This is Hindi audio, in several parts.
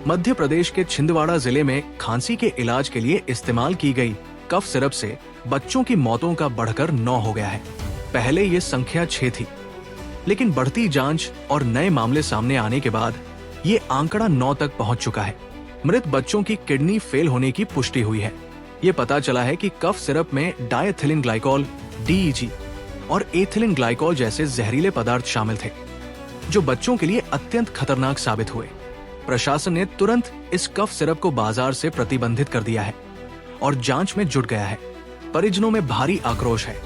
मध्य प्रदेश के छिंदवाड़ा जिले में खांसी के इलाज के लिए इस्तेमाल की गई कफ सिरप से बच्चों की मौतों का बढ़कर 9 हो गया है। पहले ये संख्या 6 थी, लेकिन बढ़ती जांच और नए मामले सामने आने के बाद ये आंकड़ा 9 तक पहुंच चुका है। मृत बच्चों की किडनी फेल होने की पुष्टि हुई है। ये पता चला है कि कफ सिरप में डायथिलिन ग्लाइकॉल (DEG) और एथिलीन ग्लाइकॉल जैसे जहरीले पदार्थ शामिल थे, जो बच्चों के लिए अत्यंत खतरनाक साबित हुए। प्रशासन ने तुरंत इस कफ सिरप को बाजार से प्रतिबंधित कर दिया है और जांच में जुट गया है। परिजनों में भारी आक्रोश है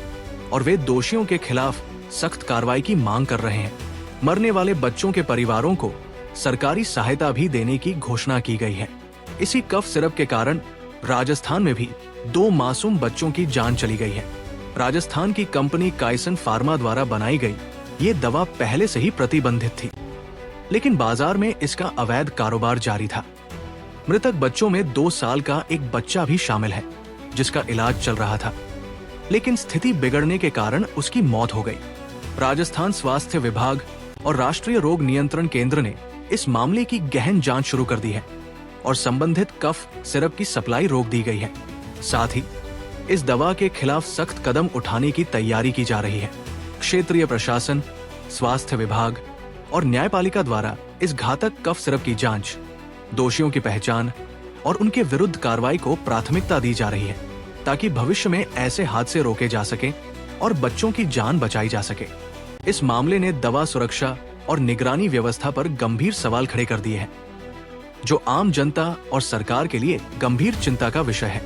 और वे दोषियों के खिलाफ सख्त कार्रवाई की मांग कर रहे हैं। मरने वाले बच्चों के परिवारों को सरकारी सहायता भी देने की घोषणा की गई है। इसी कफ सिरप के कारण राजस्थान में भी 2 मासूम बच्चों की जान चली गई है। राजस्थान की कंपनी काइसन फार्मा द्वारा बनाई गई ये दवा पहले से ही प्रतिबंधित थी, लेकिन बाजार में इसका अवैध कारोबार जारी था। मृतक बच्चों में 2 साल का एक बच्चा भी शामिल है, जिसका इलाज चल रहा था, लेकिन स्थिति बिगड़ने के कारण उसकी मौत हो गई। राजस्थान स्वास्थ्य विभाग और राष्ट्रीय रोग नियंत्रण केंद्र ने इस मामले की गहन जांच शुरू कर दी है और संबंधित कफ सिरप की सप्लाई रोक दी गई है। साथ ही इस दवा के खिलाफ सख्त कदम उठाने की तैयारी की जा रही है। क्षेत्रीय प्रशासन, स्वास्थ्य विभाग और न्यायपालिका द्वारा इस घातक कफ सिरप की जांच, दोषियों की पहचान और उनके विरुद्ध कार्रवाई को प्राथमिकता दी जा रही है, ताकि भविष्य में ऐसे हादसे रोके जा सके और बच्चों की जान बचाई जा सके। इस मामले ने दवा सुरक्षा और निगरानी व्यवस्था पर गंभीर सवाल खड़े कर दिए हैं, जो आम जनता और सरकार के लिए गंभीर चिंता का विषय है।